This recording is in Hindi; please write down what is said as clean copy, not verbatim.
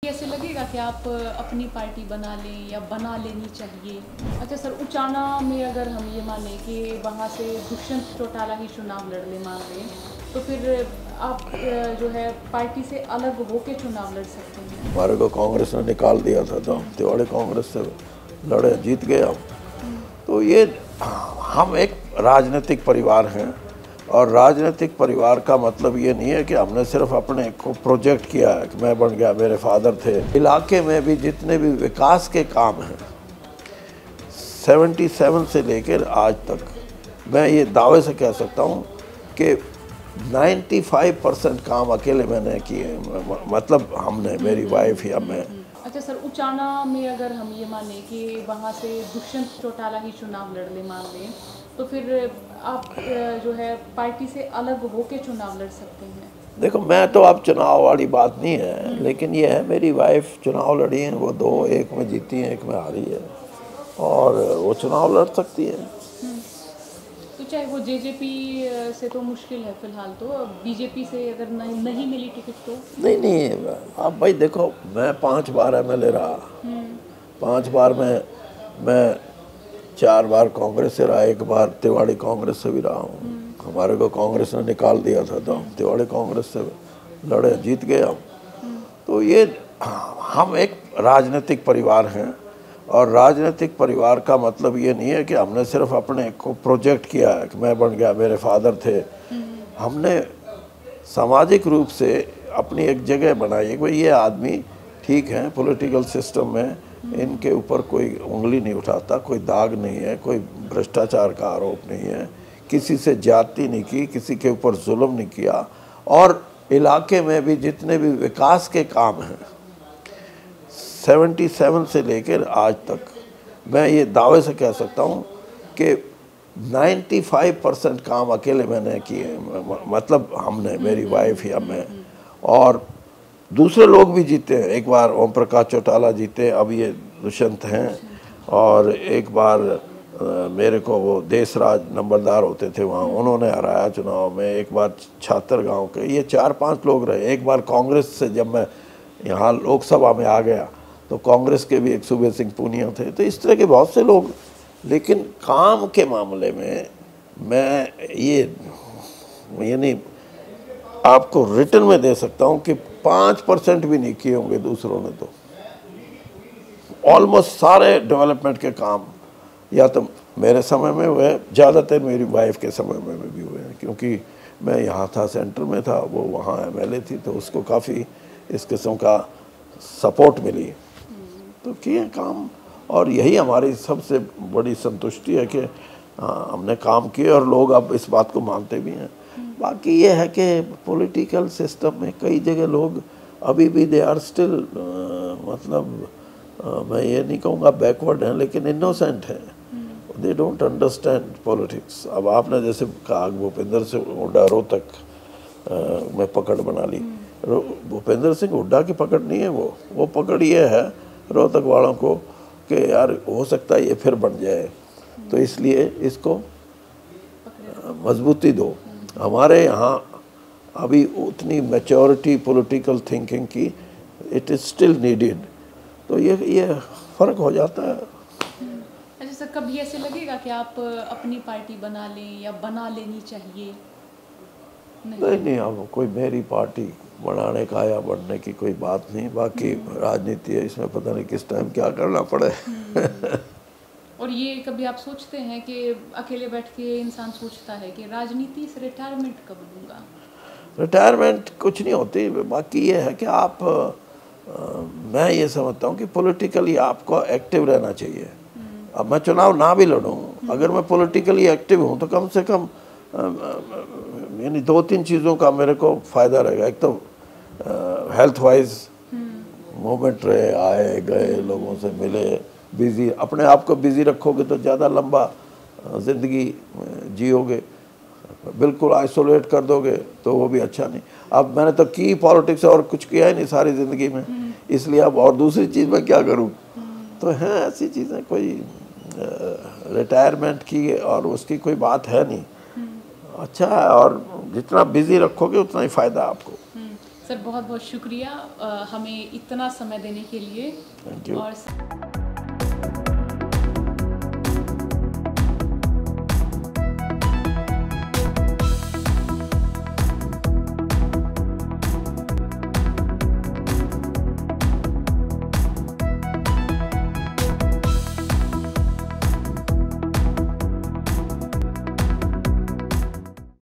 कैसे लगेगा कि आप अपनी पार्टी बना लें या बना लेनी चाहिए? अच्छा सर, उचाना में अगर हम ये माने कि वहाँ से दुष्यंत चौटाला ही चुनाव लड़ ले मान लें, तो फिर आप जो है पार्टी से अलग होके चुनाव लड़ सकते हैं। हमारे को कांग्रेस ने निकाल दिया था तो तिवाड़ी कांग्रेस से लड़े, जीत गए हम। तो ये हम एक राजनीतिक परिवार हैं और राजनीतिक परिवार का मतलब ये नहीं है कि हमने सिर्फ अपने को प्रोजेक्ट किया है कि मैं बन गया, मेरे फादर थे। इलाके में भी जितने भी विकास के काम हैं 77 से लेकर आज तक, मैं ये दावे से कह सकता हूँ कि 95% काम अकेले मैंने किए, मतलब हमने, मेरी वाइफ या मैं। अच्छा सर, उचाना में अगर हम ये माने कि वहाँ से दुष्यंत चौटाला ही चुनाव लड़ ले मान लें, तो फिर आप जो है पार्टी से अलग होके चुनाव लड़ सकते हैं। देखो, मैं तो अब चुनाव वाली बात नहीं है, लेकिन ये है मेरी वाइफ चुनाव लड़ी हैं, वो दो, एक में जीती हैं, एक में हारी है, और वो चुनाव लड़ सकती है। तो चाहे वो जेजेपी से तो मुश्किल है फिलहाल, तो बीजेपी से अगर नहीं मिली टिकट तो? नहीं, अब भाई देखो, मैं 5 बार MLA रहा, 5 बार मैं 4 बार कांग्रेस से रहा, 1 बार तिवाड़ी कांग्रेस से भी रहा हूँ। हमारे को कांग्रेस ने निकाल दिया था तो तिवाड़ी कांग्रेस से लड़े, जीत गए हम। तो ये हम एक राजनीतिक परिवार हैं और राजनीतिक परिवार का मतलब ये नहीं है कि हमने सिर्फ अपने को प्रोजेक्ट किया है कि मैं बन गया, मेरे फादर थे। हमने सामाजिक रूप से अपनी एक जगह बनाई है कि भाई ये आदमी ठीक है, पॉलिटिकल सिस्टम में इनके ऊपर कोई उंगली नहीं उठाता, कोई दाग नहीं है, कोई भ्रष्टाचार का आरोप नहीं है, किसी से ज्यादती नहीं की, किसी के ऊपर जुल्म नहीं किया, और इलाके में भी जितने भी विकास के काम हैं 77 से लेकर आज तक, मैं ये दावे से कह सकता हूँ कि 95% काम अकेले मैंने किए, मतलब हमने, मेरी वाइफ या मैं। और दूसरे लोग भी जीते हैं, एक बार ओम प्रकाश चौटाला जीते, अब ये दुष्यंत हैं, और एक बार मेरे को वो देशराज नंबरदार होते थे वहाँ, उन्होंने हराया चुनाव में। एक बार छात्र गांव के, ये 4-5 लोग रहे। एक बार कांग्रेस से जब मैं यहाँ लोकसभा में आ गया तो कांग्रेस के भी एक सुबेर सिंह पूनिया थे। तो इस तरह के बहुत से लोग, लेकिन काम के मामले में मैं ये यानी आपको रिटर्न में दे सकता हूँ कि 5% भी नहीं किए होंगे दूसरों ने। तो ऑलमोस्ट सारे डेवलपमेंट के काम या तो मेरे समय में हुए, ज़्यादातर मेरी वाइफ के समय में भी हुए हैं, क्योंकि मैं यहाँ था, सेंटर में था, वो वहाँ MLA थी, तो उसको काफ़ी इस किस्म का सपोर्ट मिली, तो किए काम। और यही हमारी सबसे बड़ी संतुष्टि है कि हमने काम किए और लोग अब इस बात को मानते भी हैं। बाकी ये है कि पॉलिटिकल सिस्टम में कई जगह लोग अभी भी दे आर स्टिल, मतलब मैं ये नहीं कहूँगा बैकवर्ड हैं, लेकिन इनोसेंट हैं, दे डोंट अंडरस्टैंड पॉलिटिक्स। अब आपने जैसे कहा भूपेंद्र सिंह हुड्डा रोहतक में पकड़ बना ली, भूपेंद्र सिंह हुड्डा की पकड़ नहीं है वो पकड़ ये है रोहतक वालों को कि यार हो सकता है ये फिर बन जाए, तो इसलिए इसको मजबूती दो। हमारे यहाँ अभी उतनी मैच्योरिटी पॉलिटिकल थिंकिंग की इट इज़ स्टिल नीडेड, तो ये फ़र्क हो जाता है। अच्छा सर, कभी ऐसे लगेगा कि आप अपनी पार्टी बना लें या बना लेनी चाहिए? नहीं, अब कोई मेरी पार्टी बनाने का या बनने की कोई बात नहीं। बाकी राजनीति है, इसमें पता नहीं किस टाइम क्या करना पड़े। और ये कभी आप सोचते हैं कि अकेले बैठ के इंसान सोचता है कि राजनीति से रिटायरमेंट कब लूँगा? रिटायरमेंट कुछ नहीं होती। बाकी ये है कि आप मैं ये समझता हूँ कि पॉलिटिकली आपको एक्टिव रहना चाहिए। अब मैं चुनाव ना भी लड़ूँ, अगर मैं पॉलिटिकली एक्टिव हूँ तो कम से कम यानी 2-3 चीज़ों का मेरे को फ़ायदा रहेगा। एक तो हेल्थ वाइज मूवमेंट रहे, आए गए, लोगों से मिले, बिज़ी, अपने आप को बिज़ी रखोगे तो ज़्यादा लंबा ज़िंदगी जियोगे। बिल्कुल आइसोलेट कर दोगे तो वो भी अच्छा नहीं। अब मैंने तो की पॉलिटिक्स और कुछ किया ही नहीं सारी ज़िंदगी में, इसलिए अब और दूसरी चीज़ मैं क्या करूँ। तो हैं ऐसी चीज़ें, कोई रिटायरमेंट की और उसकी कोई बात है नहीं। अच्छा है, और जितना बिज़ी रखोगे उतना ही फ़ायदा आपको। सर बहुत बहुत शुक्रिया हमें इतना समय देने के लिए। Thank you. और